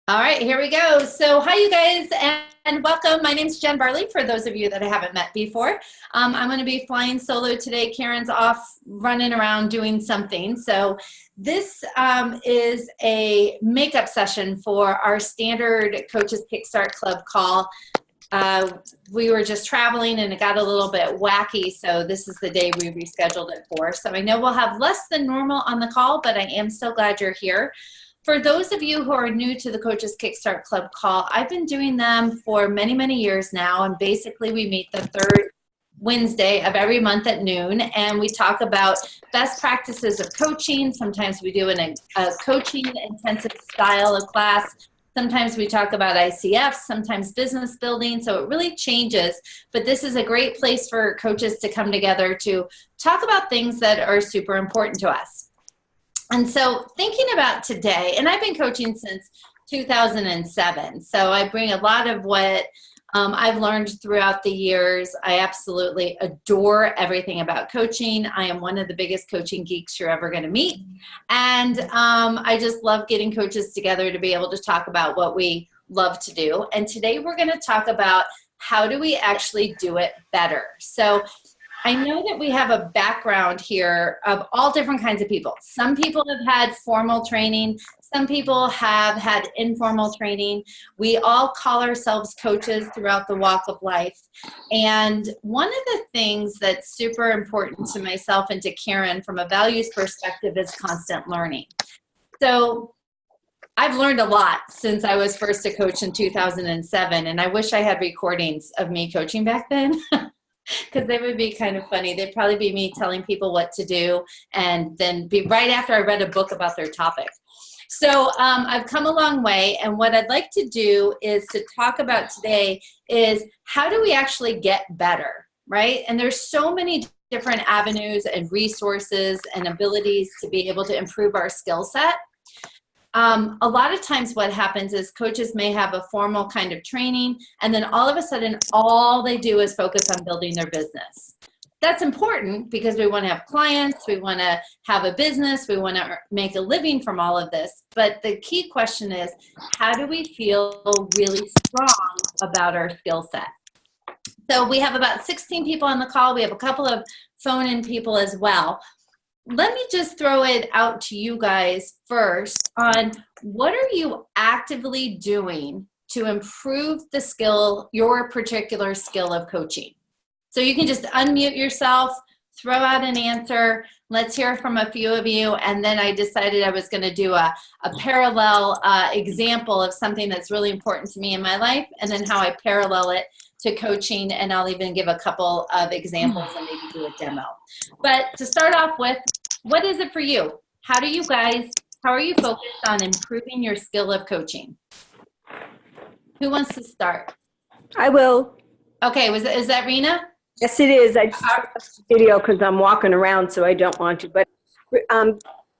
All right, here we go. So hi, you guys, and welcome. My name's Jenn Barley, for those of you that I haven't met before. I'm going to be flying solo today. Karen's off running around doing something. So this is a makeup session for our standard Coaches KickStart Club call. We were just traveling and it got a little bit wacky, so this is the day we rescheduled it for. So I know we'll have less than normal on the call, but I am still glad you're here. For those of you who are new to the Coaches KickStart Club call, I've been doing them for many, many years now, and basically we meet the third Wednesday of every month at noon, and we talk about best practices of coaching. Sometimes we do a coaching intensive style of class. Sometimes we talk about ICF, sometimes business building, so it really changes. But this is a great place for coaches to come together to talk about things that are super important to us. And so thinking about today, and I've been coaching since 2007, so I bring a lot of what I've learned throughout the years. I absolutely adore everything about coaching. I am one of the biggest coaching geeks you're ever going to meet. And I just love getting coaches together to be able to talk about what we love to do. And today we're going to talk about how do we actually do it better. So I know that we have a background here of all different kinds of people. Some people have had formal training. Some people have had informal training. We all call ourselves coaches throughout the walk of life. And one of the things that's super important to myself and to Karen from a values perspective is constant learning. So I've learned a lot since I was first a coach in 2007, and I wish I had recordings of me coaching back then. Because they would be kind of funny. They'd probably be me telling people what to do and then be right after I read a book about their topic. So I've come a long way, and what I'd like to do is to talk about today is how do we actually get better, right? And there's so many different avenues and resources and abilities to be able to improve our skill set. A lot of times what happens is coaches may have a formal kind of training, and then all of a sudden all they do is focus on building their business. That's important because we want to have clients, we want to have a business, we want to make a living from all of this. But the key question is, how do we feel really strong about our skill set? So we have about 16 people on the call. We have a couple of phone-in people as well. Let me just throw it out to you guys first on what are you actively doing to improve the skill, your particular skill of coaching. So you can just unmute yourself, throw out an answer. Let's hear from a few of you. And then I decided I was going to do a parallel example of something that's really important to me in my life, and then how I parallel it to coaching, and I'll even give a couple of examples and maybe do a demo. But to start off with, what is it for you? How are you focused on improving your skill of coaching? Who wants to start? I will. Okay, is that Rena? Yes, it is. I just watched the video because I'm walking around, so I don't want to. But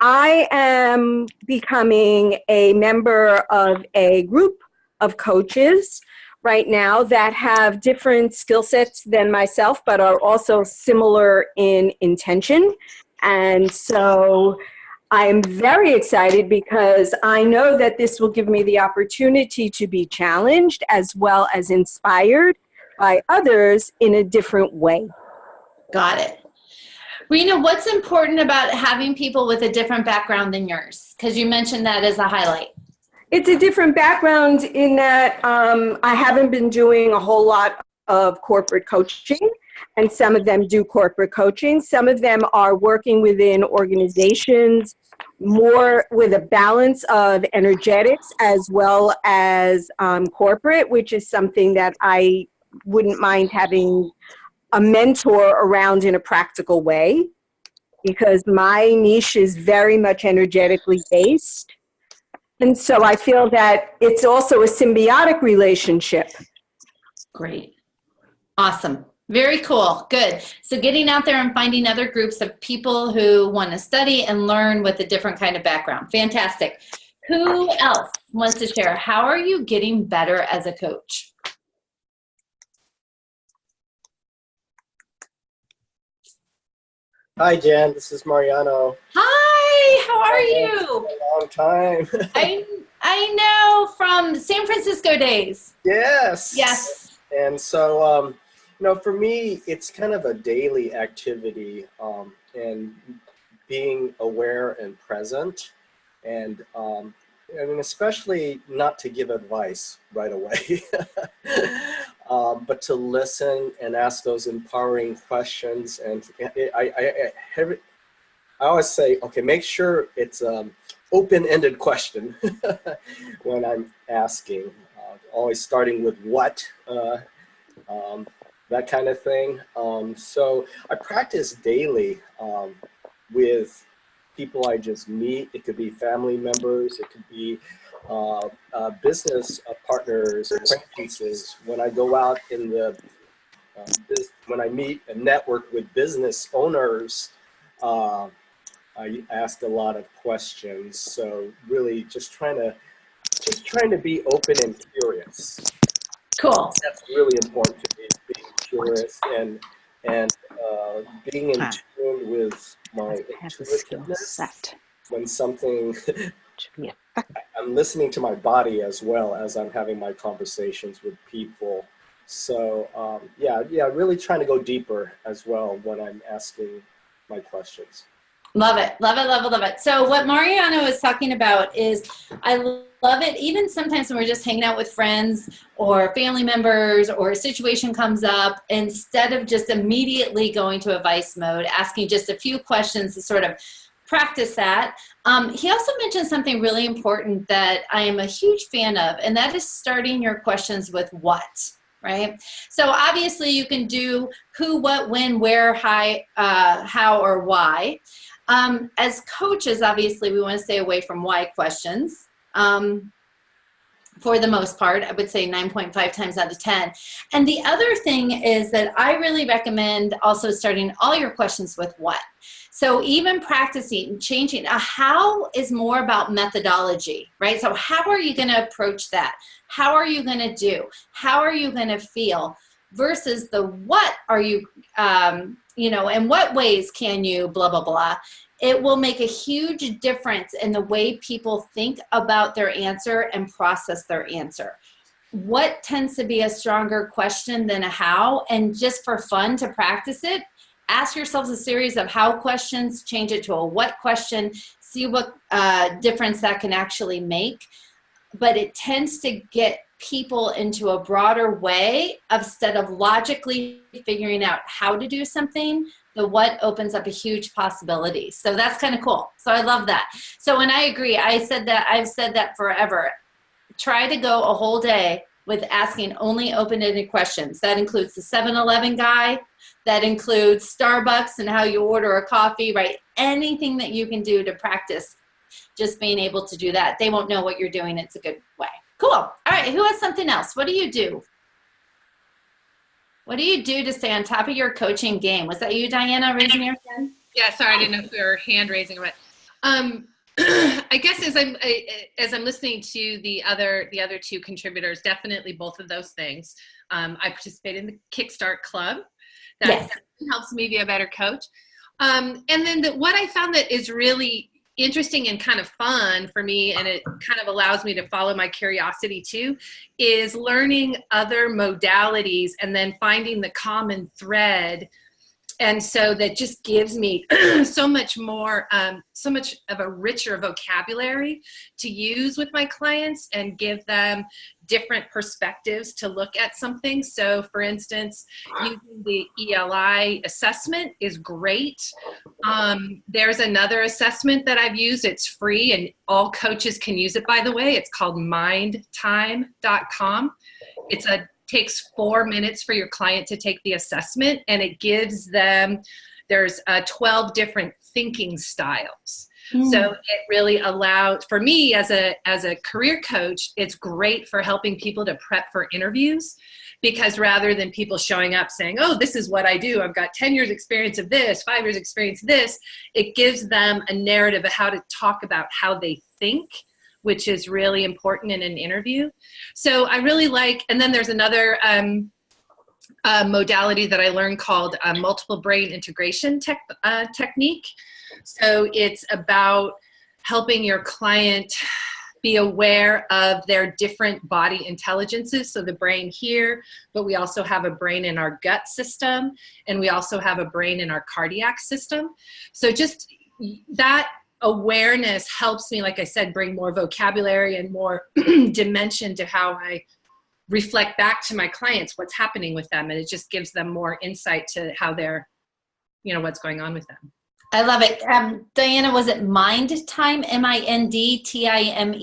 I am becoming a member of a group of coaches right now that have different skill sets than myself, but are also similar in intention. And so I'm very excited because I know that this will give me the opportunity to be challenged as well as inspired by others in a different way. Got it. Rena, what's important about having people with a different background than yours? Because you mentioned that as a highlight. It's a different background in that I haven't been doing a whole lot of corporate coaching, and some of them do corporate coaching. Some of them are working within organizations, more with a balance of energetics as well as corporate, which is something that I wouldn't mind having a mentor around in a practical way, because my niche is very much energetically based. And so I feel that it's also a symbiotic relationship. Great. Awesome. Very cool. Good. So getting out there and finding other groups of people who want to study and learn with a different kind of background. Fantastic. Who else wants to share? How are you getting better as a coach? Hi, Jen. This is Mariano. Hi. How are you? A long time. I know, from San Francisco days. Yes. Yes. And so, for me, it's kind of a daily activity, and being aware and present, and especially not to give advice right away, but to listen and ask those empowering questions. And I always say, okay, make sure it's open-ended question when I'm asking. Always starting with what, that kind of thing. So I practice daily with people I just meet. It could be family members. It could be business partners, acquaintances. When I go out in the when I meet and network with business owners, I ask a lot of questions. So really just trying to be open and curious. Cool. That's really important to me, being curious and being in tune with my intuitiveness. When something, I'm listening to my body as well as I'm having my conversations with people. So yeah, really trying to go deeper as well when I'm asking my questions. Love it, love it, love it, love it. So what Mariano is talking about is, I love it even sometimes when we're just hanging out with friends or family members, or a situation comes up, instead of just immediately going to advice mode, asking just a few questions to sort of practice that. He also mentioned something really important that I am a huge fan of, and that is starting your questions with what. Right? So obviously you can do who, what, when, where, how, or why. As coaches, obviously we want to stay away from why questions. For the most part, I would say 9.5 times out of 10. And the other thing is that I really recommend also starting all your questions with what. So even practicing, changing, a how is more about methodology, right? So how are you going to approach that? How are you going to do? How are you going to feel? Versus the what are you, in what ways can you, blah, blah, blah. It will make a huge difference in the way people think about their answer and process their answer. What tends to be a stronger question than a how? And just for fun to practice it, ask yourselves a series of how questions, change it to a what question, see what difference that can actually make. But it tends to get people into a broader way, instead of logically figuring out how to do something. The what opens up a huge possibility. So that's kind of cool. So I love that. So, and I agree. I've said that forever. Try to go a whole day with asking only open-ended questions. That includes the 7-Eleven guy. That includes Starbucks and how you order a coffee, right? Anything that you can do to practice just being able to do that. They won't know what you're doing. It's a good way. Cool. All right. Who has something else? What do you do? What do you do to stay on top of your coaching game? Was that you, Diana, raising your hand? Yeah, sorry, I didn't know if we were hand raising or what. I guess as I'm listening to the other two contributors, definitely both of those things. I participate in the KickStart Club. That helps me be a better coach. And then what I found that is really interesting and kind of fun for me, and it kind of allows me to follow my curiosity too, is learning other modalities and then finding the common thread. And so that just gives me so much more, so much of a richer vocabulary to use with my clients and give them different perspectives to look at something. So for instance, using the ELI assessment is great. There's another assessment that I've used. It's free and all coaches can use it, by the way. It's called mindtime.com. Takes 4 minutes for your client to take the assessment, and it gives them, there's 12 different thinking styles. So it really allows, for me as a career coach, it's great for helping people to prep for interviews, because rather than people showing up saying, oh, this is what I do, I've got 10 years experience of this, 5 years experience of this, it gives them a narrative of how to talk about how they think, which is really important in an interview. So I really like, and then there's another modality that I learned called multiple brain integration technique. So it's about helping your client be aware of their different body intelligences. So the brain here, but we also have a brain in our gut system, and we also have a brain in our cardiac system. So just that awareness helps me, like I said, bring more vocabulary and more dimension to how I reflect back to my clients what's happening with them. And it just gives them more insight to how they're, what's going on with them. I love it. Diana, was it Mind Time? MINDTIME?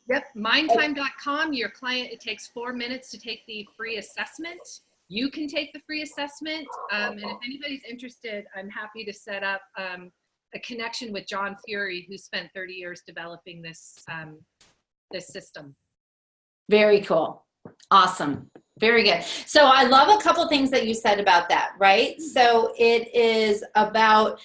Yep. Mindtime.com. Your client, it takes 4 minutes to take the free assessment. You can take the free assessment. And if anybody's interested, I'm happy to set up a connection with John Fury, who spent 30 years developing this system. Very cool. Awesome. Very good. So I love a couple things that you said about that, right? So it is about,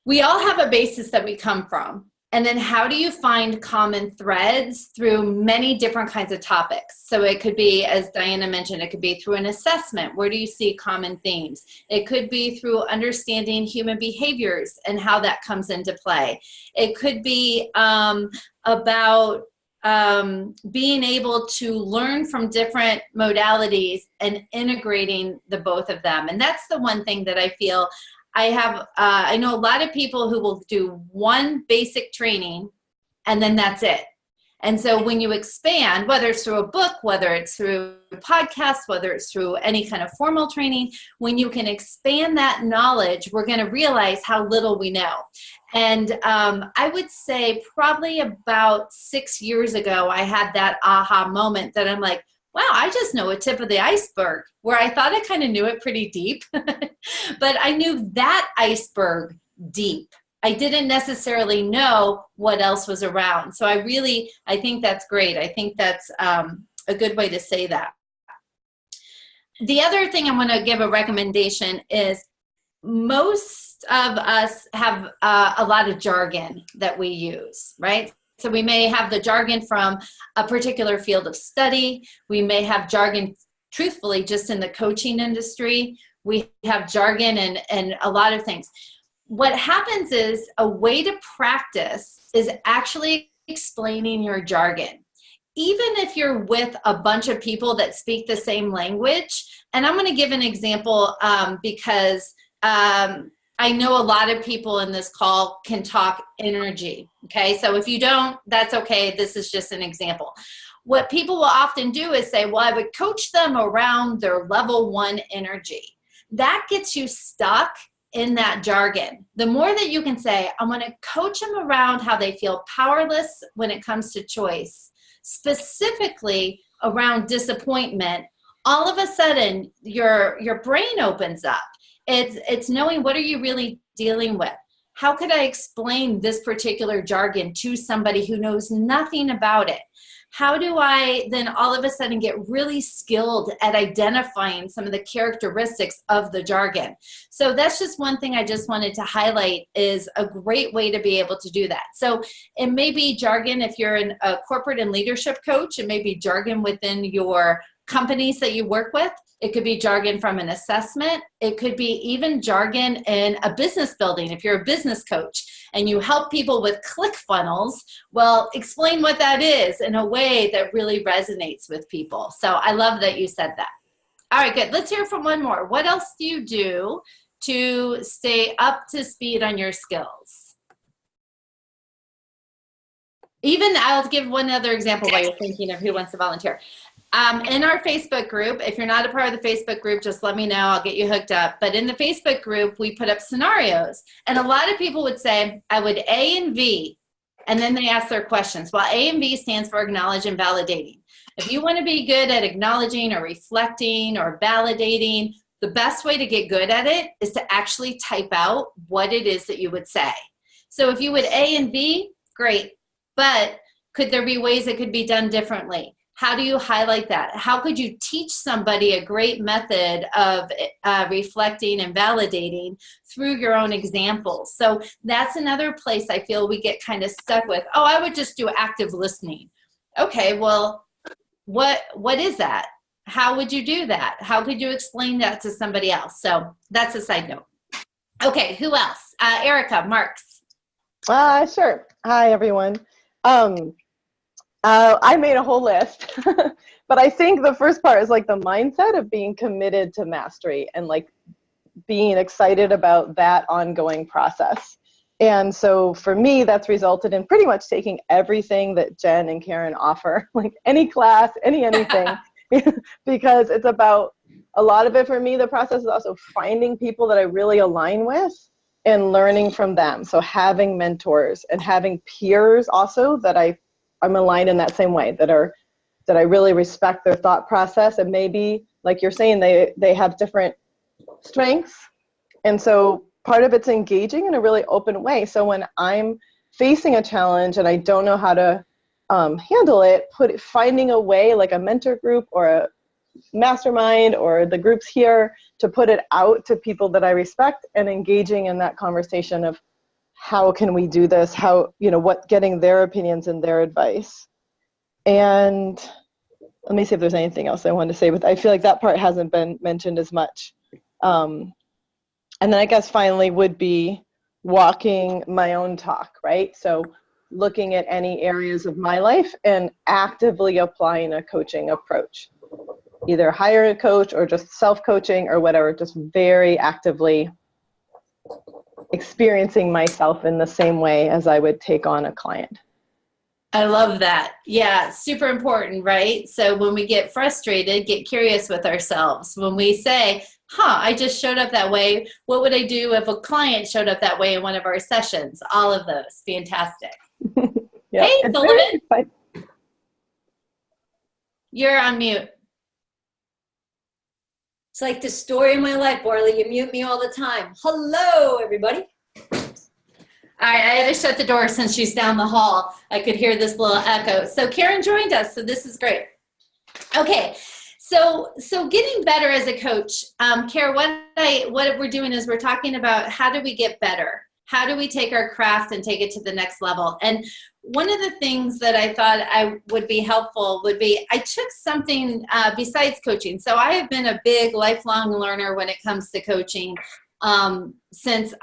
we all have a basis that we come from. And then how do you find common threads through many different kinds of topics? So it could be, as Diana mentioned, it could be through an assessment. Where do you see common themes? It could be through understanding human behaviors and how that comes into play. It could be about being able to learn from different modalities and integrating the both of them. And that's the one thing that I feel I know a lot of people who will do one basic training and then that's it. And so when you expand, whether it's through a book, whether it's through a podcast, whether it's through any kind of formal training, when you can expand that knowledge, we're going to realize how little we know. And I would say probably about 6 years ago, I had that aha moment that I'm like, wow, I just know a tip of the iceberg, where I thought I kind of knew it pretty deep, but I knew that iceberg deep. I didn't necessarily know what else was around. So I think that's great. I think that's a good way to say that. The other thing I want to give a recommendation is most of us have a lot of jargon that we use, right? So we may have the jargon from a particular field of study. We may have jargon, truthfully, just in the coaching industry. We have jargon and a lot of things. What happens is a way to practice is actually explaining your jargon. Even if you're with a bunch of people that speak the same language, and I'm going to give an example because I know a lot of people in this call can talk energy, okay? So if you don't, that's okay. This is just an example. What people will often do is say, well, I would coach them around their level 1 energy. That gets you stuck in that jargon. The more that you can say, I want to coach them around how they feel powerless when it comes to choice, specifically around disappointment, all of a sudden your brain opens up. It's knowing, what are you really dealing with? How could I explain this particular jargon to somebody who knows nothing about it? How do I then all of a sudden get really skilled at identifying some of the characteristics of the jargon? So that's just one thing I just wanted to highlight, is a great way to be able to do that. So it may be jargon if you're a corporate and leadership coach. It may be jargon within your companies that you work with. It could be jargon from an assessment. It could be even jargon in a business building. If you're a business coach and you help people with ClickFunnels, well, explain what that is in a way that really resonates with people. So I love that you said that. All right, good. Let's hear from one more. What else do you do to stay up to speed on your skills? Even, I'll give one other example while you're thinking of who wants to volunteer. In our Facebook group, if you're not a part of the Facebook group, just let me know. I'll get you hooked up. But in the Facebook group, we put up scenarios. And a lot of people would say, I would A and V, and then they ask their questions. Well, A and V stands for acknowledge and validating. If you want to be good at acknowledging or reflecting or validating, the best way to get good at it is to actually type out what it is that you would say. So if you would A and V, great. But could there be ways it could be done differently? How do you highlight that? How could you teach somebody a great method of reflecting and validating through your own examples? So that's another place I feel we get kind of stuck with. Oh, I would just do active listening. Okay, well, what is that? How would you do that? How could you explain that to somebody else? So that's a side note. Okay, who else? Erica, Marks. Sure. Hi, everyone. I made a whole list, but I think the first part is like the mindset of being committed to mastery and like being excited about that ongoing process. And so for me, that's resulted in pretty much taking everything that Jen and Karen offer, like any class, anything, because it's about, a lot of it for me, the process is also finding people that I really align with and learning from them. So having mentors and having peers also that I'm aligned in that same way, that I really respect their thought process, and maybe, like you're saying, they have different strengths. And so part of it's engaging in a really open way. So when I'm facing a challenge and I don't know how to handle it, finding a way, like a mentor group or a mastermind or the groups here, to put it out to people that I respect and engaging in that conversation of how can we do this? How, getting their opinions and their advice. And let me see if there's anything else I wanted to say, but I feel like that part hasn't been mentioned as much. And then I guess finally would be walking my own talk, right? So looking at any areas of my life and actively applying a coaching approach, either hire a coach or just self-coaching or whatever, just very actively experiencing myself in the same way as I would take on a client. I love that. Yeah, super important, right? So when we get frustrated, get curious with ourselves. When we say, I just showed up that way, what would I do if a client showed up that way in one of our sessions? All of those. Fantastic. Yeah, hey, Sullivan. You're on mute. It's like the story of my life, Barley. You mute me all the time. Hello, everybody. All right, I had to shut the door since she's down the hall. I could hear this little echo. So Karen joined us, so this is great. Okay, so getting better as a coach. Karen, what we're doing is we're talking about how do we get better? How do we take our craft and take it to the next level? And one of the things that I thought would be helpful would be, I took something besides coaching. So I have been a big lifelong learner when it comes to coaching since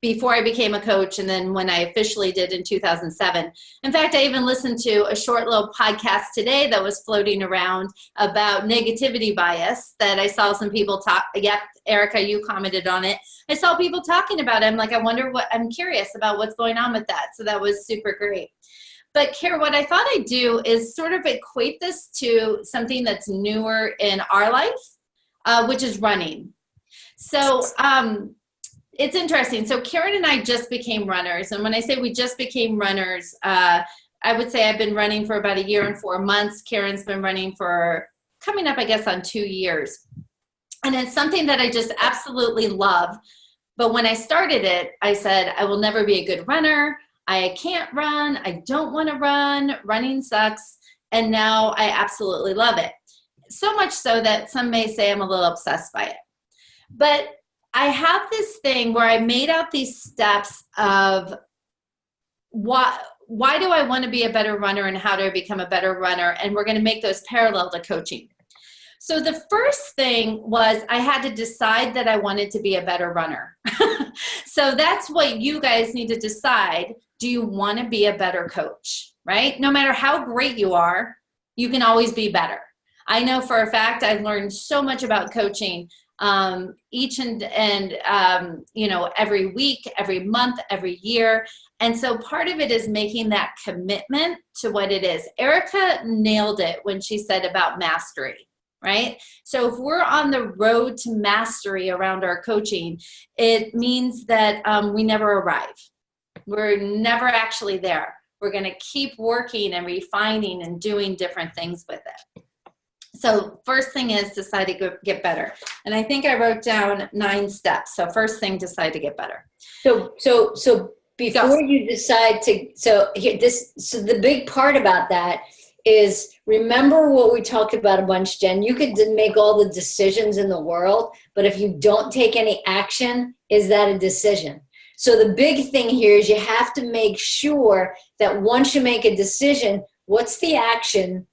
before I became a coach, and then when I officially did in 2007. In fact, I even listened to a short little podcast today that was floating around about negativity bias that I saw some people talk. Yep, Erica, you commented on it. I saw people talking about it. I'm like, I'm curious about what's going on with that. So that was super great. But Kara, what I thought I'd do is sort of equate this to something that's newer in our life, which is running. So, it's interesting. So Karen and I just became runners. And when I say we just became runners, I would say I've been running for about 1 year and 4 months. Karen's been running for coming up, I guess, on 2 years. And it's something that I just absolutely love. But when I started it, I said, I will never be a good runner. I can't run. I don't want to run. Running sucks. And now I absolutely love it. So much so that some may say I'm a little obsessed by it. But I have this thing where I made out these steps of why do I want to be a better runner and how do I become a better runner? And we're going to make those parallel to coaching. So the first thing was I had to decide that I wanted to be a better runner. So that's what you guys need to decide. Do you want to be a better coach, right? No matter how great you are, you can always be better. I know for a fact I've learned so much about coaching each and every week, every month, every year. And so part of it is making that commitment to what it is. Erica nailed it when she said about mastery, right? So if we're on the road to mastery around our coaching, it means that we never arrive. We're never actually there. We're going to keep working and refining and doing different things with it. So first thing is decide to get better. And I think I wrote down 9 steps. So first thing, decide to get better. So before you decide to, so the big part about that is remember what we talked about a bunch, Jen. You could make all the decisions in the world, but if you don't take any action, is that a decision? So the big thing here is you have to make sure that once you make a decision, what's the action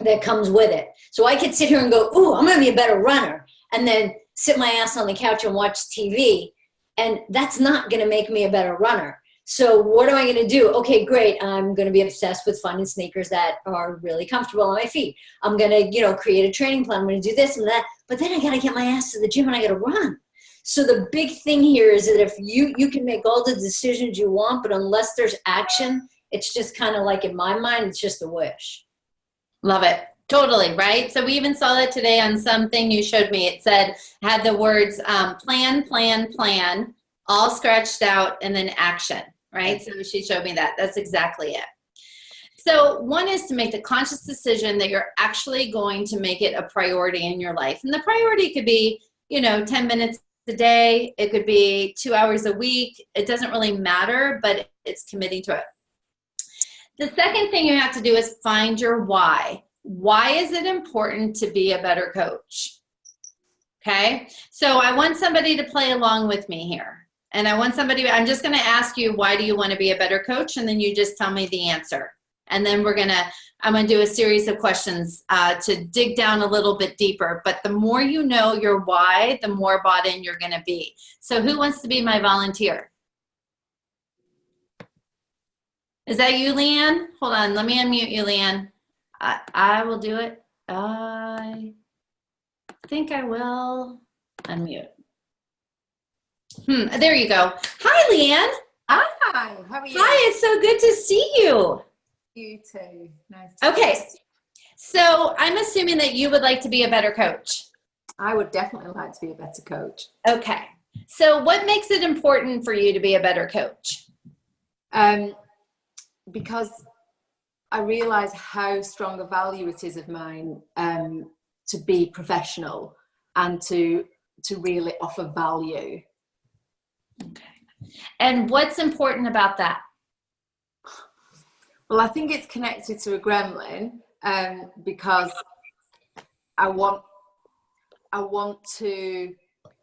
that comes with it? So I could sit here and go, ooh, I'm going to be a better runner, and then sit my ass on the couch and watch TV, and that's not going to make me a better runner. So what am I going to do? Okay, great. I'm going to be obsessed with finding sneakers that are really comfortable on my feet. I'm going to, create a training plan. I'm going to do this and that. But then I got to get my ass to the gym and I got to run. So the big thing here is that if you can make all the decisions you want, but unless there's action, it's just kind of like, in my mind, it's just a wish. Love it. Totally, right? So we even saw that today on something you showed me. It had the words plan, plan, plan, all scratched out, and then action, right? So she showed me that. That's exactly it. So one is to make the conscious decision that you're actually going to make it a priority in your life. And the priority could be, 10 minutes a day. It could be 2 hours a week. It doesn't really matter, but it's committing to it. The second thing you have to do is find your why. Why is it important to be a better coach? Okay, so I want somebody to play along with me here. And I'm just going to ask you, why do you want to be a better coach? And then you just tell me the answer. And then I'm going to do a series of questions to dig down a little bit deeper. But the more you know your why, the more bought in you're going to be. So who wants to be my volunteer? Is that you, Leanne? Hold on. Let me unmute you, Leanne. I will do it. I think I will unmute. There you go. Hi, Leanne. Hi, how are you? Hi, it's so good to see you. You too. Nice to Okay, so I'm assuming that you would like to be a better coach. I would definitely like to be a better coach. Okay, so what makes it important for you to be a better coach? Because I realize how strong a value it is of mine to be professional and to really offer value. Okay, and what's important about that? Well, I think it's connected to a gremlin because I want to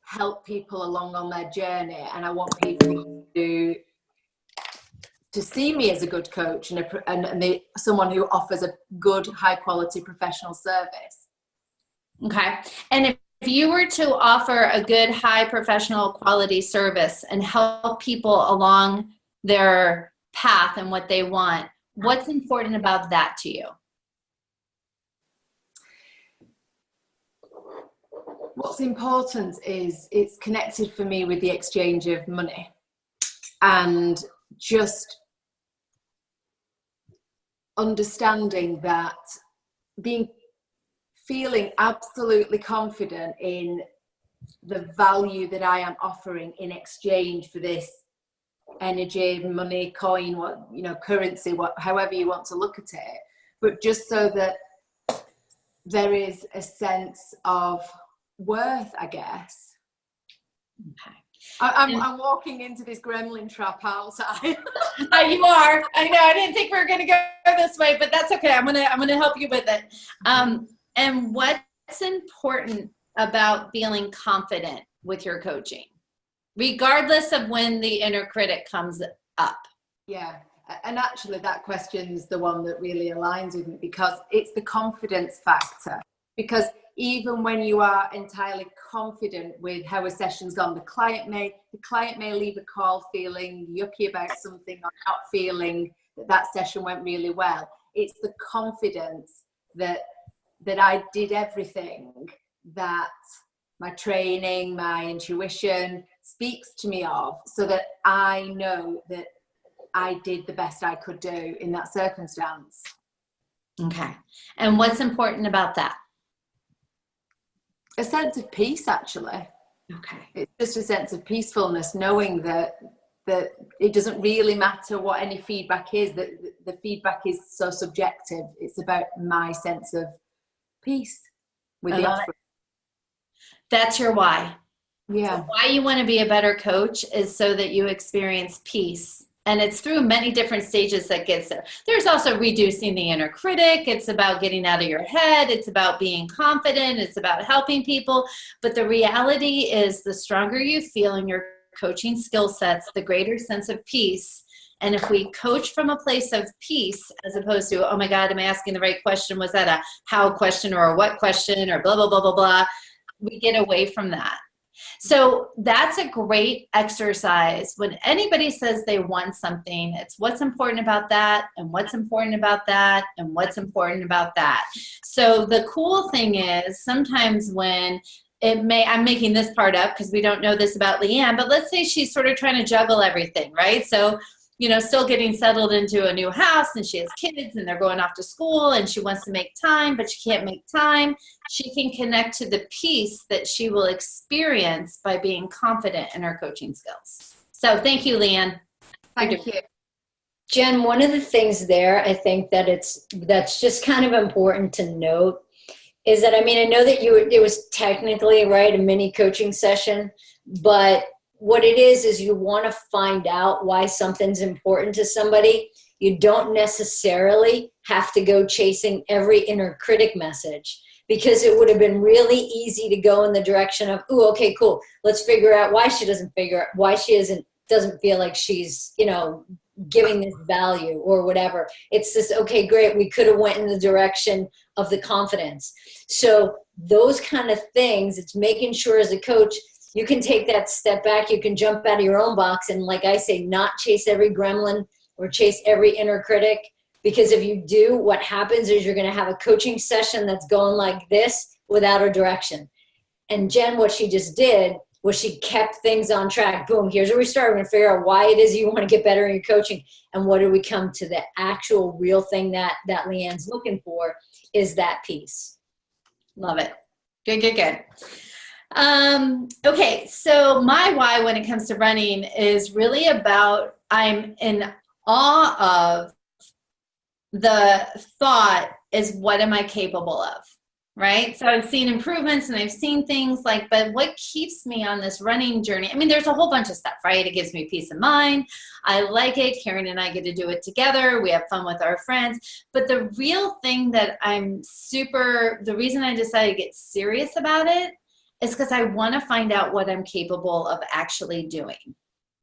help people along on their journey, and I want people to see me as a good coach and someone who offers a good, high quality professional service. Okay, and if you were to offer a good, high professional quality service and help people along their path and what they want, what's important about that to you? What's important is it's connected for me with the exchange of money and just understanding that feeling absolutely confident in the value that I am offering in exchange for this energy, money, coin, currency, however you want to look at it, but just so that there is a sense of worth, I guess. Okay. I'm walking into this gremlin trap outside. You are. I know. I didn't think we were going to go this way, but that's okay. I'm gonna help you with it. And what's important about feeling confident with your coaching, regardless of when the inner critic comes up? Yeah, and actually that question's the one that really aligns with me, because it's the confidence factor. Because even when you are entirely confident with how a session's gone, the client may leave a call feeling yucky about something or not feeling that session went really well. It's the confidence that I did everything that my training, my intuition speaks to me of, so that I know that I did the best I could do in that circumstance. Okay. And what's important about that? A sense of peace, actually. Okay. It's just a sense of peacefulness, knowing that it doesn't really matter what any feedback is, that the feedback is so subjective. It's about my sense of peace with the offering. That's your why. Yeah. So why you want to be a better coach is so that you experience peace. And it's through many different stages that gets there. There's also reducing the inner critic. It's about getting out of your head. It's about being confident. It's about helping people. But the reality is, the stronger you feel in your coaching skill sets, the greater sense of peace. And if we coach from a place of peace, as opposed to, oh my God, am I asking the right question? Was that a how question or a what question or blah, blah, blah, blah, blah? We get away from that. So that's a great exercise. When anybody says they want something, it's what's important about that, and what's important about that, and what's important about that. So the cool thing is sometimes when I'm making this part up because we don't know this about Leanne, but let's say she's sort of trying to juggle everything, right? So, still getting settled into a new house, and she has kids and they're going off to school, and she wants to make time, but she can't make time. She can connect to the peace that she will experience by being confident in her coaching skills. So thank you, Leanne. Thank you. Jen, one of the things there, I think that's just kind of important to note is that, I know that it was technically, right, a mini coaching session, but what it is you want to find out why something's important to somebody. You don't necessarily have to go chasing every inner critic message, because it would have been really easy to go in the direction of, ooh, okay, cool. Let's figure out why she doesn't doesn't feel like she's, giving this value or whatever. It's this, okay, great. We could have went in the direction of the confidence. So those kind of things, it's making sure as a coach, you can take that step back. You can jump out of your own box and, like I say, not chase every gremlin or chase every inner critic. Because if you do, what happens is you're going to have a coaching session that's going like this without a direction. And Jen, what she just did was she kept things on track. Boom, here's where we start. We're going to figure out why it is you want to get better in your coaching. And what do we come to? The actual real thing that Leanne's looking for is that piece. Love it. Good. Okay, so my why when it comes to running is really about, I'm in awe of the thought is, what am I capable of, right? So I've seen improvements and I've seen things but what keeps me on this running journey? There's a whole bunch of stuff, right? It gives me peace of mind. I like it. Karen and I get to do it together. We have fun with our friends. But the real thing that the reason I decided to get serious about it is because I want to find out what I'm capable of actually doing.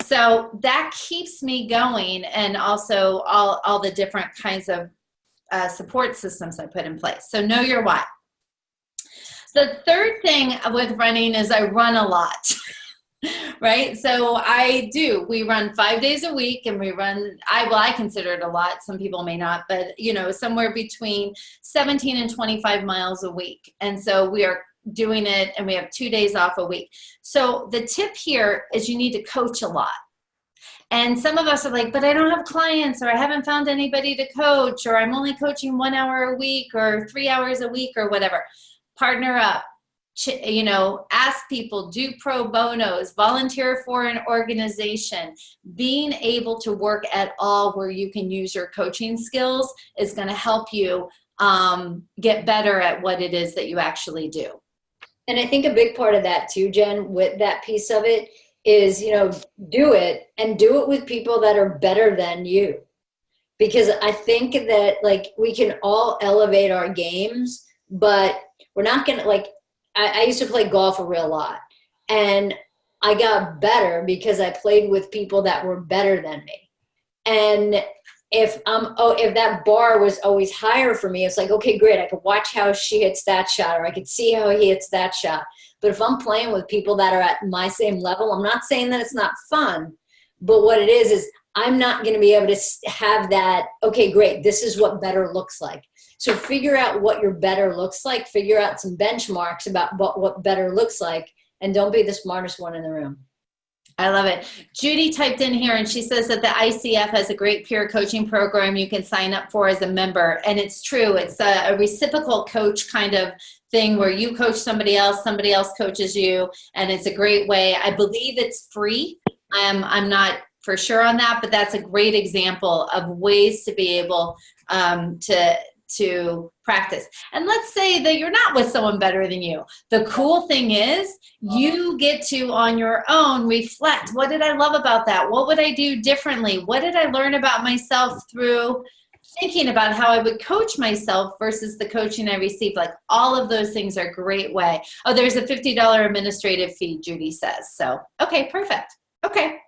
So that keeps me going, and also all the different kinds of support systems I put in place. So know your why. The third thing with running is I run a lot, right? So we run 5 days a week, and we run, I consider it a lot. Some people may not, but somewhere between 17 and 25 miles a week. And so we are doing it, and we have 2 days off a week. So the tip here is you need to coach a lot. And some of us are like, but I don't have clients, or I haven't found anybody to coach, or I'm only coaching 1 hour a week or 3 hours a week or whatever. Partner up, ask people, do pro bonos, volunteer for an organization. Being able to work at all where you can use your coaching skills is going to help you get better at what it is that you actually do. And I think a big part of that too, Jen, with that piece of it is, do it, and do it with people that are better than you. Because I think that we can all elevate our games, but we're not going to I used to play golf a real lot, and I got better because I played with people that were better than me. And if that bar was always higher for me, it's like, okay, great. I could watch how she hits that shot, or I could see how he hits that shot. But if I'm playing with people that are at my same level, I'm not saying that it's not fun, but what it is I'm not going to be able to have that, okay, great, this is what better looks like. So figure out what your better looks like, figure out some benchmarks about what better looks like, and don't be the smartest one in the room. I love it. Judy typed in here, and she says that the ICF has a great peer coaching program you can sign up for as a member. And it's true. It's a reciprocal coach kind of thing where you coach somebody else coaches you, and it's a great way. I believe it's free. I'm not for sure on that, but that's a great example of ways to be able to practice. And let's say that you're not with someone better than you. The cool thing is you get to, on your own, reflect. What did I love about that? What would I do differently? What did I learn about myself through thinking about how I would coach myself versus the coaching I received? All of those things are a great way. Oh, there's a $50 administrative fee, Judy says. So, okay, perfect. Okay.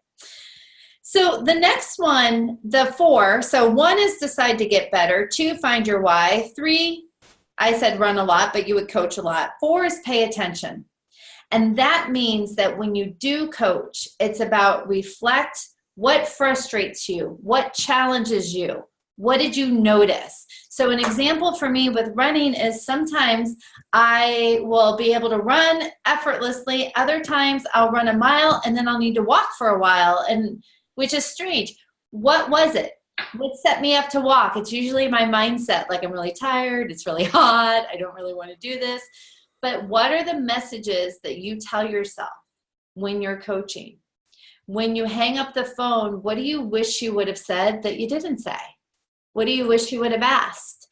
So the next one, the 4, so 1 is decide to get better, 2, find your why, 3, I said run a lot, but you would coach a lot. 4 is pay attention. And that means that when you do coach, it's about reflect what frustrates you, what challenges you, what did you notice? So an example for me with running is sometimes I will be able to run effortlessly. Other times I'll run a mile and then I'll need to walk for a while, and which is strange. What was it? What set me up to walk? It's usually my mindset, like I'm really tired, it's really hot, I don't really want to do this. But what are the messages that you tell yourself when you're coaching? When you hang up the phone, what do you wish you would have said that you didn't say? What do you wish you would have asked?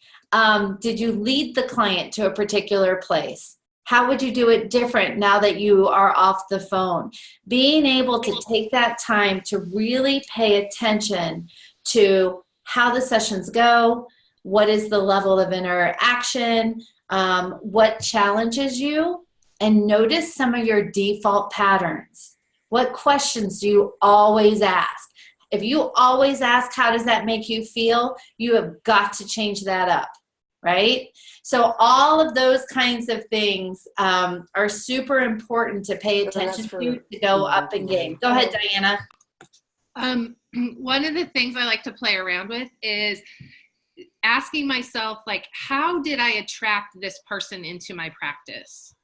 Did you lead the client to a particular place? How would you do it different now that you are off the phone? Being able to take that time to really pay attention to how the sessions go, what is the level of interaction, what challenges you, and notice some of your default patterns. What questions do you always ask? If you always ask, how does that make you feel? You have got to change that up, right? So all of those kinds of things are super important to pay attention to go up in game. Go ahead, Diana. One of the things I like to play around with is asking myself, like, how did I attract this person into my practice?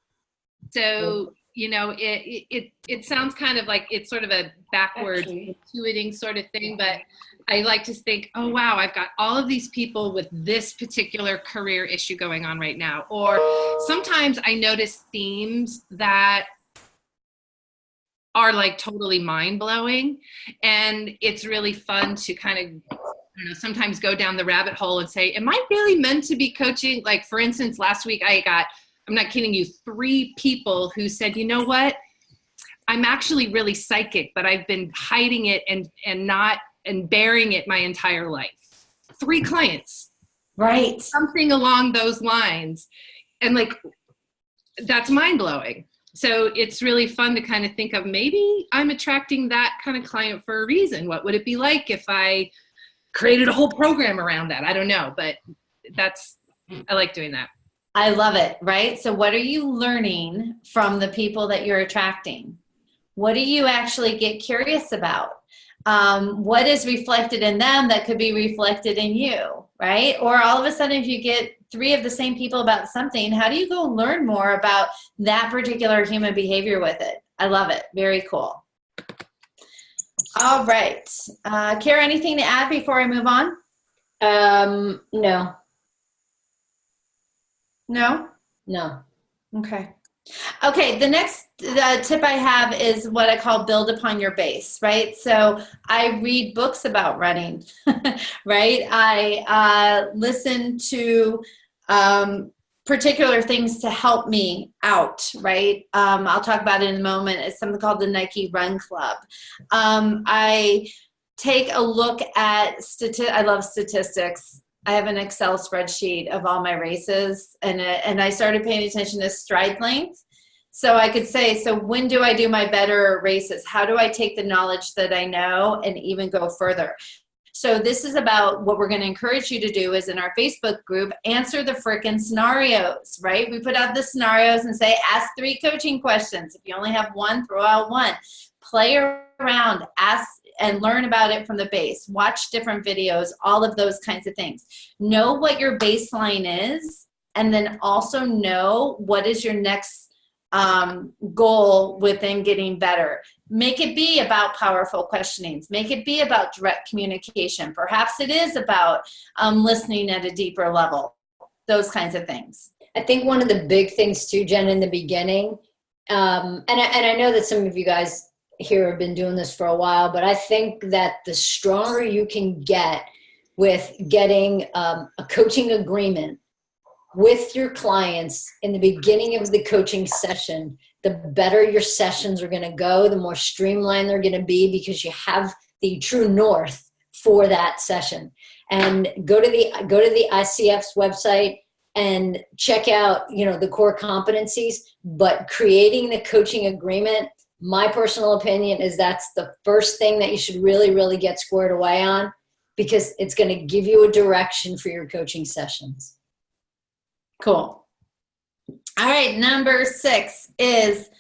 So, you know, it sounds kind of like it's sort of a backwards intuiting sort of thing, but I like to think, oh, wow, I've got all of these people with this particular career issue going on right now. Or sometimes I notice themes that are like totally mind-blowing, and it's really fun to kind of, you know, sometimes go down the rabbit hole and say, am I really meant to be coaching? Like, for instance, last week I got, I'm not kidding you, 3 people who said, you know what, I'm actually really psychic, but I've been hiding it and bearing it my entire life. 3 clients. Right. Something along those lines. And like, that's mind-blowing. So it's really fun to kind of think of, maybe I'm attracting that kind of client for a reason. What would it be like if I created a whole program around that? I don't know, but I like doing that. I love it, right? So what are you learning from the people that you're attracting? What do you actually get curious about? What is reflected in them that could be reflected in you, right? Or all of a sudden, if you get 3 of the same people about something, how do you go learn more about that particular human behavior with it? I love it. Very cool. All right. Kara, anything to add before I move on? No. No? No. Okay. Okay, the next tip I have is what I call build upon your base, right? So I read books about running, right? I listen to particular things to help me out, right? I'll talk about it in a moment. It's something called the Nike Run Club. I take a look at I love statistics. I have an Excel spreadsheet of all my races, and I started paying attention to stride length. So I could say, so when do I do my better races? How do I take the knowledge that I know and even go further? So this is about what we're going to encourage you to do is in our Facebook group, answer the frickin' scenarios, right? We put out the scenarios and say, ask 3 coaching questions. If you only have 1, throw out 1. Play around, ask, and learn about it from the base. Watch different videos, all of those kinds of things. Know what your baseline is, and then also know what is your next goal within getting better. Make it be about powerful questionings. Make it be about direct communication. Perhaps it is about listening at a deeper level. Those kinds of things. I think one of the big things too, Jen, in the beginning, and I know that some of you guys here have been doing this for a while, but I think that the stronger you can get with getting a coaching agreement with your clients in the beginning of the coaching session, the better your sessions are going to go, the more streamlined they're going to be, because you have the true north for that session. And go to the ICF's website and check out, you know, the core competencies, but creating the coaching agreement, my personal opinion is that's the first thing that you should really, really get squared away on, because it's going to give you a direction for your coaching sessions. Cool. All right, number 6 is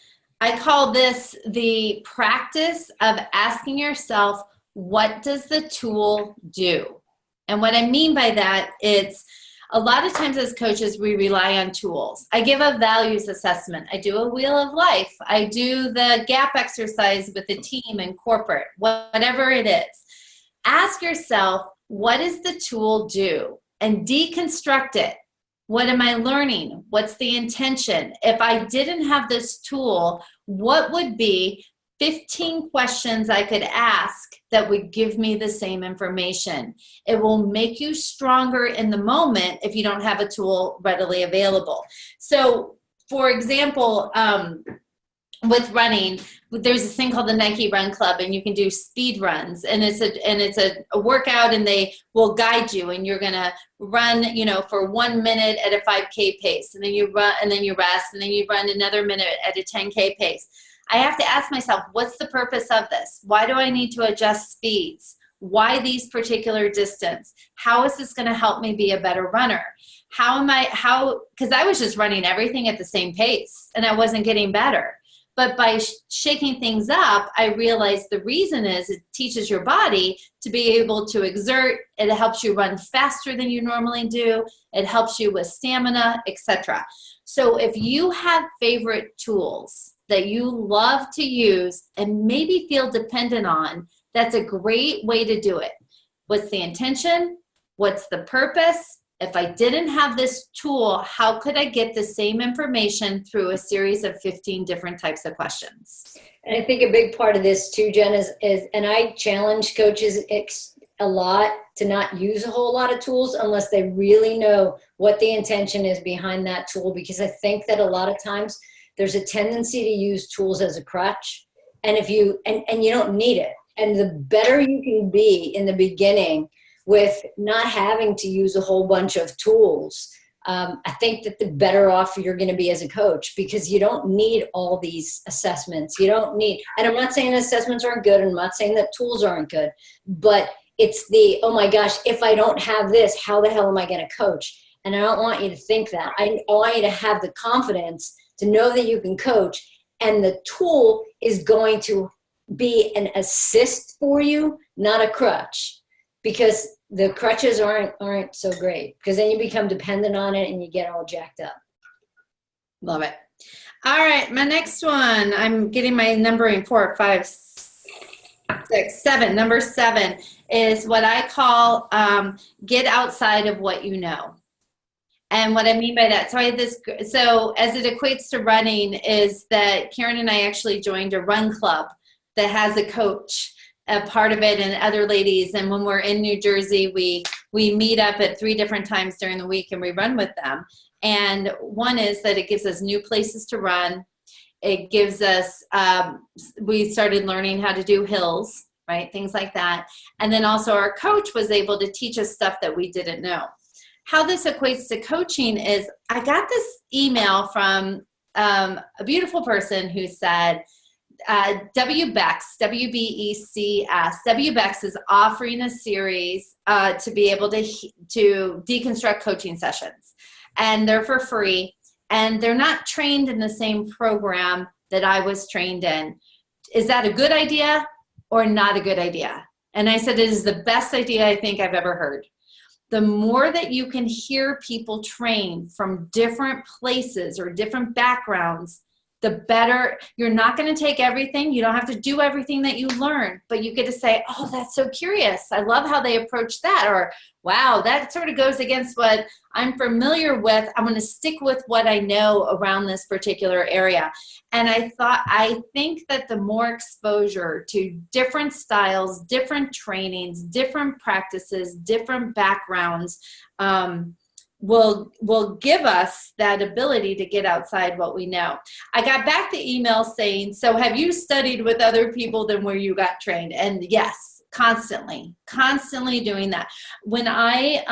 I call this the practice of asking yourself, what does the tool do? And what I mean by that, it's a lot of times as coaches, we rely on tools. I give a values assessment. I do a wheel of life. I do the gap exercise with the team and corporate, whatever it is. Ask yourself, what does the tool do? And deconstruct it. What am I learning? What's the intention? If I didn't have this tool, what would be 15 questions I could ask that would give me the same information? It will make you stronger in the moment if you don't have a tool readily available. So, for example, with running, there's this thing called the Nike Run Club, and you can do speed runs, and it's a workout, and they will guide you, and you're gonna run, for 1 minute at a 5K pace, and then you run, and then you rest, and then you run another minute at a 10K pace. I have to ask myself, what's the purpose of this? Why do I need to adjust speeds? Why these particular distance? How is this going to help me be a better runner? Because I was just running everything at the same pace and I wasn't getting better. But by shaking things up, I realized the reason is it teaches your body to be able to exert. It helps you run faster than you normally do. It helps you with stamina, etc. So if you have favorite tools that you love to use and maybe feel dependent on, that's a great way to do it. What's the intention? What's the purpose? If I didn't have this tool, how could I get the same information through a series of 15 different types of questions? And I think a big part of this too, Jen, is and I challenge coaches a lot to not use a whole lot of tools unless they really know what the intention is behind that tool, because I think that a lot of times there's a tendency to use tools as a crutch, and if you and you don't need it. And the better you can be in the beginning with not having to use a whole bunch of tools, I think that the better off you're going to be as a coach, because you don't need all these assessments. You don't need, and I'm not saying assessments aren't good, and I'm not saying that tools aren't good, but it's the, oh my gosh, if I don't have this, how the hell am I going to coach? And I don't want you to think that. I want you to have the confidence to know that you can coach, and the tool is going to be an assist for you, not a crutch, because the crutches aren't so great, because then you become dependent on it and you get all jacked up. Love it. All right, my next one, I'm getting my numbering 4, 5, 6, 7. Number 7 is what I call get outside of what you know. And what I mean by that, so as it equates to running, is that Karen and I actually joined a run club that has a coach, a part of it, and other ladies. And when we're in New Jersey, we meet up at 3 different times during the week and we run with them. And one is that it gives us new places to run. It gives us, we started learning how to do hills, right? Things like that. And then also our coach was able to teach us stuff that we didn't know. How this equates to coaching is, I got this email from a beautiful person who said, WBECS, W-B-E-C-S, WBECS is offering a series to be able to deconstruct coaching sessions. And they're for free. And they're not trained in the same program that I was trained in. Is that a good idea or not a good idea? And I said, it is the best idea I think I've ever heard. The more that you can hear people train from different places or different backgrounds, the better. You're not going to take everything. You don't have to do everything that you learn, but you get to say, oh, that's so curious. I love how they approach that. Or, wow, that sort of goes against what I'm familiar with. I'm going to stick with what I know around this particular area. And I think that the more exposure to different styles, different trainings, different practices, different backgrounds, will give us that ability to get outside what we know. I got back the email saying, so have you studied with other people than where you got trained? And yes, constantly doing that. When I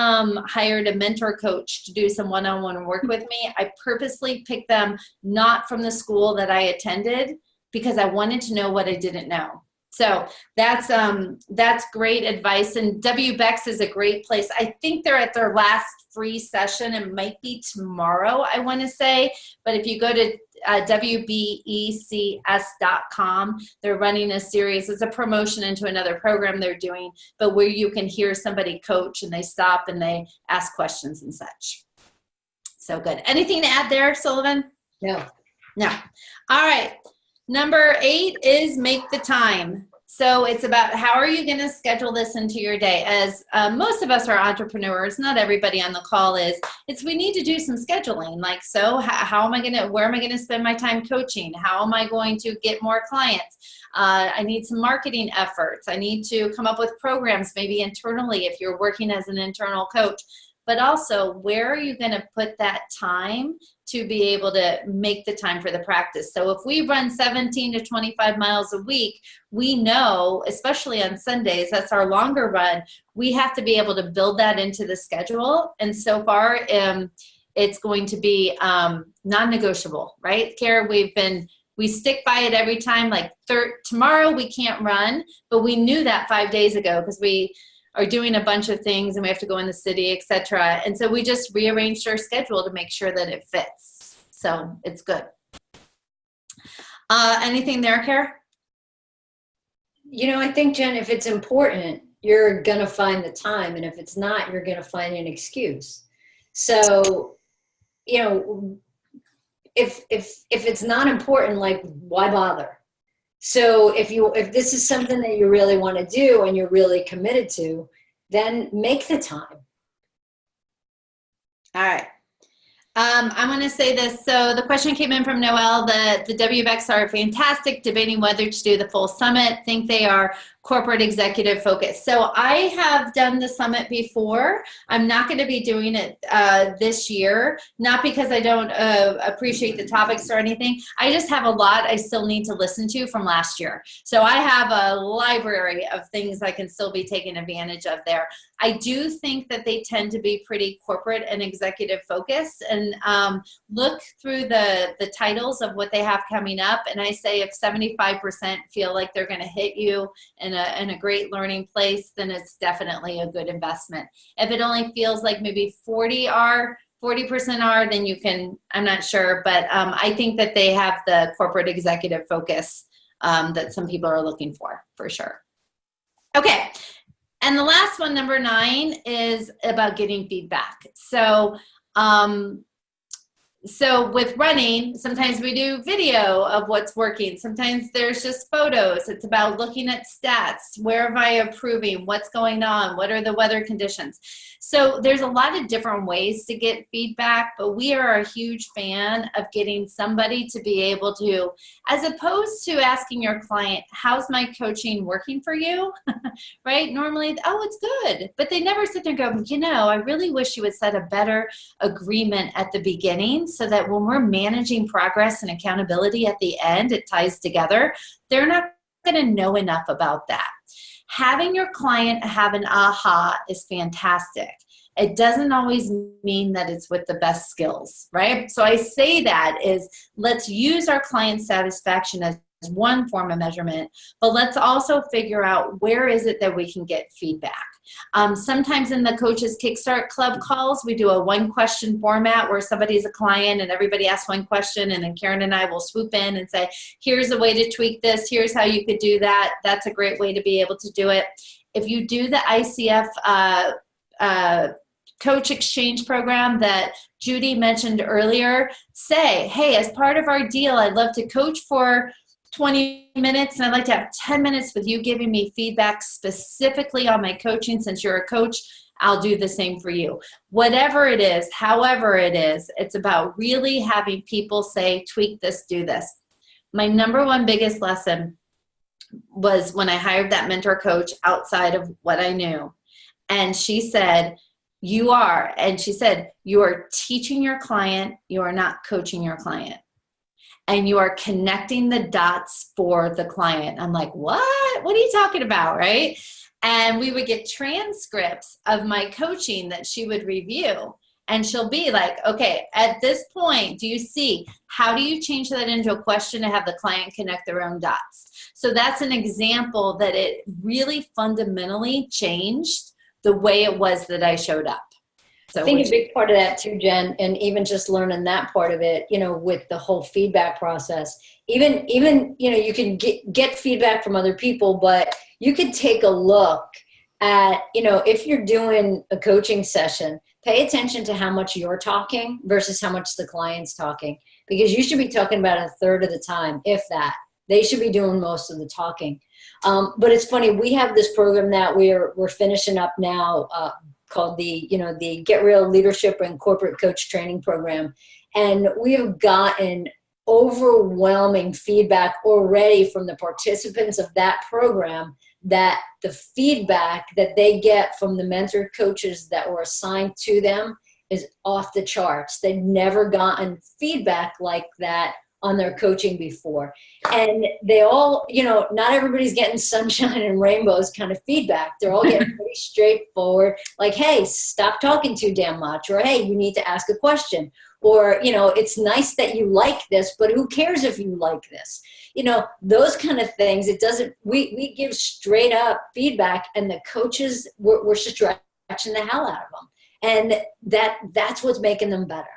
hired a mentor coach to do some one-on-one work with me, I purposely picked them not from the school that I attended, because I wanted to know what I didn't know. So that's great advice. And WBEX is a great place. I think they're at their last free session. It might be tomorrow, I want to say. But if you go to WBECS.com, they're running a series. It's a promotion into another program they're doing, but where you can hear somebody coach and they stop and they ask questions and such. So good. Anything to add there, Sullivan? No. No. All right. Number 8 is make the time. So it's about how are you going to schedule this into your day? As most of us are entrepreneurs, not everybody on the call is. It's we need to do some scheduling. Like, so how am I going to, where am I going to spend my time coaching? How am I going to get more clients? I need some marketing efforts. I need to come up with programs, maybe internally if you're working as an internal coach. But also, where are you going to put that time to be able to make the time for the practice? So if we run 17 to 25 miles a week, we know, especially on Sundays, that's our longer run, we have to be able to build that into the schedule. And so far, it's going to be non-negotiable, right? Kara, we stick by it every time, like tomorrow we can't run, but we knew that 5 days ago because we are doing a bunch of things and we have to go in the city, etc. And so we just rearranged our schedule to make sure that it fits. So it's good. Anything there, Kara? You know, I think, Jen, if it's important, you're going to find the time. And if it's not, you're going to find an excuse. So, you know, if it's not important, like, why bother? So if this is something that you really want to do and you're really committed to, then make the time. All right. I'm going to say this. So the question came in from Noel that the WBEX are fantastic, debating whether to do the full summit. Think they are corporate executive focused. So I have done the summit before. I'm not going to be doing it this year, not because I don't appreciate the topics or anything. I just have a lot I still need to listen to from last year. So I have a library of things I can still be taking advantage of there. I do think that they tend to be pretty corporate and executive focused, and look through the titles of what they have coming up. And I say if 75% feel like they're going to hit you in a great learning place, then it's definitely a good investment. If it only feels like maybe 40% are, then you can, I'm not sure, but I think that they have the corporate executive focus that some people are looking for sure. Okay. And the last one, number 9, is about getting feedback. So with running, sometimes we do video of what's working. Sometimes there's just photos. It's about looking at stats. Where am I improving? What's going on? What are the weather conditions? So there's a lot of different ways to get feedback, but we are a huge fan of getting somebody to be able to, as opposed to asking your client, how's my coaching working for you? Right? Normally, oh, it's good. But they never sit there and go, you know, I really wish you would set a better agreement at the beginning, so that when we're managing progress and accountability at the end, it ties together. They're not going to know enough about that. Having your client have an aha is fantastic. It doesn't always mean that it's with the best skills, right? So I say that is, let's use our client satisfaction as one form of measurement, but let's also figure out where is it that we can get feedback. Sometimes in the Coaches KickStart Club calls, we do a 1-question format where somebody's a client and everybody asks 1 question, and then Karen and I will swoop in and say, here's a way to tweak this, here's how you could do that. That's a great way to be able to do it. If you do the ICF coach exchange program that Judy mentioned earlier, say, hey, as part of our deal, I'd love to coach for 20 minutes, and I'd like to have 10 minutes with you giving me feedback specifically on my coaching. Since you're a coach, I'll do the same for you. Whatever it is, however it is, it's about really having people say, tweak this, do this. My number 1 biggest lesson was when I hired that mentor coach outside of what I knew. And she said, you are teaching your client, you are not coaching your client. And you are connecting the dots for the client. I'm like, what? What are you talking about, right? And we would get transcripts of my coaching that she would review. And she'll be like, okay, at this point, do you see, how do you change that into a question to have the client connect their own dots? So that's an example that it really fundamentally changed the way it was that I showed up. So I think a big part of that too, Jen, and even just learning that part of it, with the whole feedback process, even, you can get feedback from other people, but you could take a look at, if you're doing a coaching session, pay attention to how much you're talking versus how much the client's talking, because you should be talking about a third of the time, if that. They should be doing most of the talking. But it's funny, we have this program that we're finishing up now, called the Get Real Leadership and Corporate Coach Training Program. And we have gotten overwhelming feedback already from the participants of that program, that the feedback that they get from the mentor coaches that were assigned to them is off the charts. They've never gotten feedback like that on their coaching before. And they all, not everybody's getting sunshine and rainbows kind of feedback. They're all getting pretty straightforward, like, hey, stop talking too damn much, or hey, you need to ask a question, or, it's nice that you like this, but who cares if you like this? Those kind of things. It doesn't, we give straight up feedback, and the coaches, we're stretching the hell out of them. And that's what's making them better.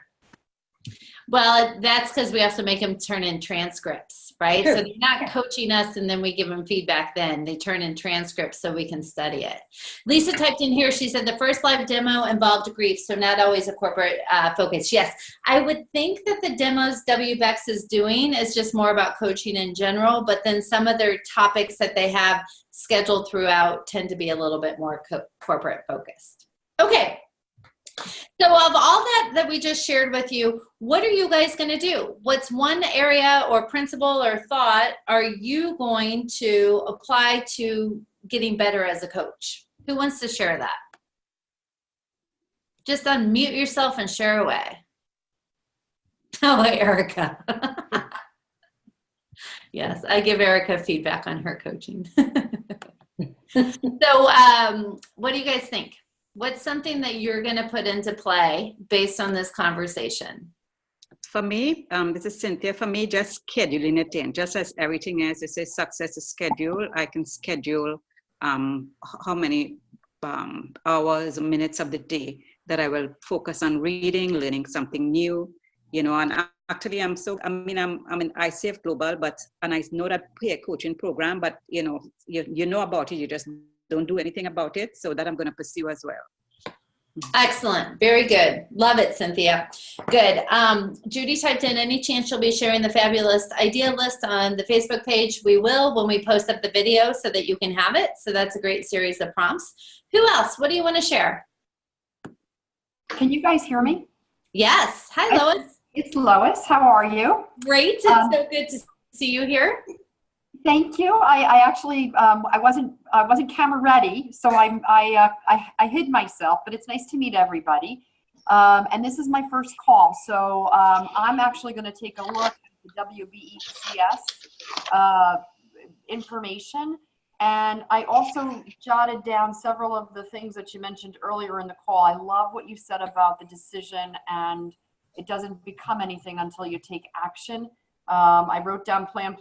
Well, that's because we also make them turn in transcripts, right? Sure. So they're not coaching us and then we give them feedback then. They turn in transcripts so we can study it. Lisa typed in here, she said the first live demo involved grief, so not always a corporate focus. Yes, I would think that the demos WBEX is doing is just more about coaching in general, but then some of their topics that they have scheduled throughout tend to be a little bit more corporate focused. Okay. So of all that we just shared with you, what are you guys going to do? What's one area or principle or thought are you going to apply to getting better as a coach? Who wants to share that? Just unmute yourself and share away. Oh, Erica. Yes, I give Erica feedback on her coaching. So what do you guys think? What's something that you're going to put into play based on this conversation? For me, this is Cynthia. For me, just scheduling it in. Just as everything else, it says success is schedule. I can schedule how many hours, minutes of the day that I will focus on reading, learning something new, and actually I'm in ICF Global, and I know that peer coaching program, but you know about it, you just don't do anything about it, so that I'm going to pursue as well. Excellent. Very good. Love it, Cynthia. Good. Judy typed in, any chance you'll be sharing the fabulous idea list on the Facebook page? We will when we post up the video so that you can have it. So that's a great series of prompts. Who else? What do you want to share? Can you guys hear me? Yes. Hi, Lois. It's Lois. How are you? Great. It's so good to see you here. Thank you. I actually I wasn't camera ready, so I hid myself. But it's nice to meet everybody. And this is my first call, so I'm actually going to take a look at the WBECS information, and I also jotted down several of the things that you mentioned earlier in the call. I love what you said about the decision, and it doesn't become anything until you take action. I wrote down plan.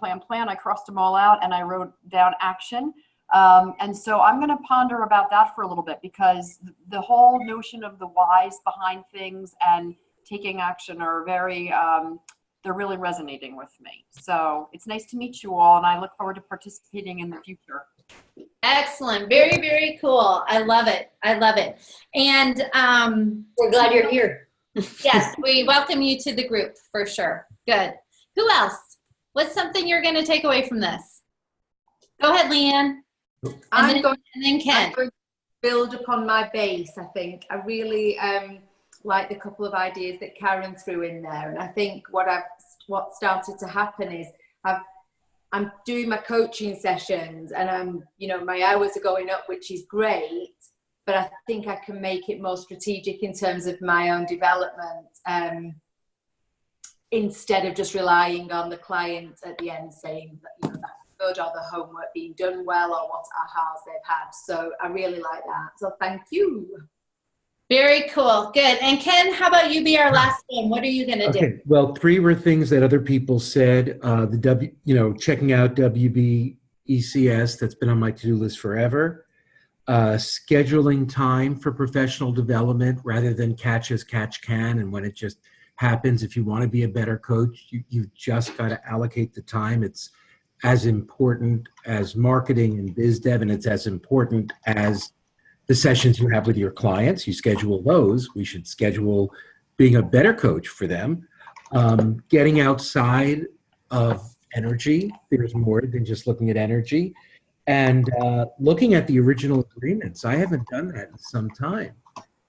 I crossed them all out, and I wrote down action. And so I'm going to ponder about that for a little bit, because the whole notion of the whys behind things and taking action are they're really resonating with me. So it's nice to meet you all, and I look forward to participating in the future. Excellent. Very, very cool. I love it. I love it. And we're glad you're here. Yes, we welcome you to the group for sure. Good. Who else? What's something you're going to take away from this? Go ahead, Leanne. And then Ken. I'm going to build upon my base, I think. I really like the couple of ideas that Karen threw in there. And I think what started to happen is I'm doing my coaching sessions, and my hours are going up, which is great. But I think I can make it more strategic in terms of my own development. Instead of just relying on the client at the end saying that, that's good, or the homework being done well, or what ahas they've had. So I really like that. So thank you. Very cool. Good. And Ken, how about you be our last one? What are you going to do? Okay. Well, 3 were things that other people said. Checking out WBECS, that's been on my to-do list forever. Scheduling time for professional development rather than catch as catch can. And when it just happens, if you want to be a better coach, you've just got to allocate the time. It's as important as marketing and biz dev, and it's as important as the sessions you have with your clients. You schedule those. We should schedule being a better coach for them. Getting outside of energy. There's more than just looking at energy. And looking at the original agreements. I haven't done that in some time.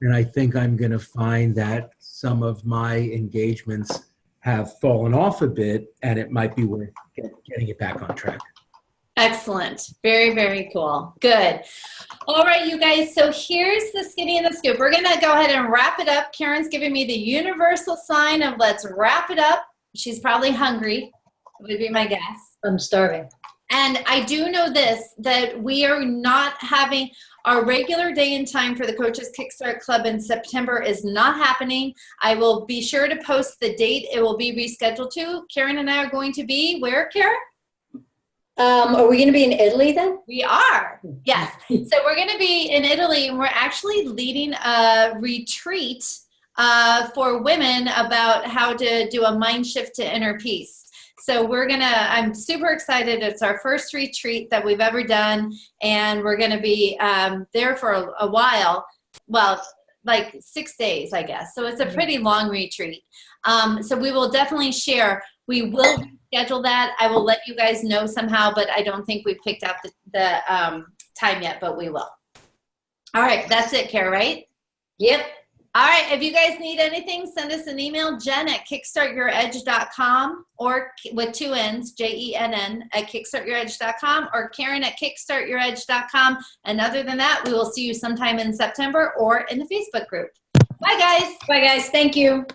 And I think I'm going to find that some of my engagements have fallen off a bit, and it might be worth getting it back on track. Excellent. Very, very cool. Good. All right, you guys. So here's the skinny and the scoop. We're going to go ahead and wrap it up. Karen's giving me the universal sign of let's wrap it up. She's probably hungry, would be my guess. I'm starving. And I do know this, that we are not having our regular day and time for the Coaches KickStart Club in September is not happening. I will be sure to post the date. It will be rescheduled to. Karen and I are going to be where, Karen? Are we going to be in Italy then? We are, yes. So we're going to be in Italy, and we're actually leading a retreat for women about how to do a mind shift to inner peace. So I'm super excited. It's our first retreat that we've ever done, and we're going to be there for a while. Well, like 6 days, I guess. So it's a pretty long retreat. So we will definitely share. We will schedule that. I will let you guys know somehow, but I don't think we've picked out the time yet, but we will. All right, that's it, Kara, right? Yep. All right, if you guys need anything, send us an email, Jenn@kickstartyouredge.com, or with 2 N's, JENN @kickstartyouredge.com, or Karen@kickstartyouredge.com. And other than that, we will see you sometime in September or in the Facebook group. Bye, guys. Bye, guys. Thank you.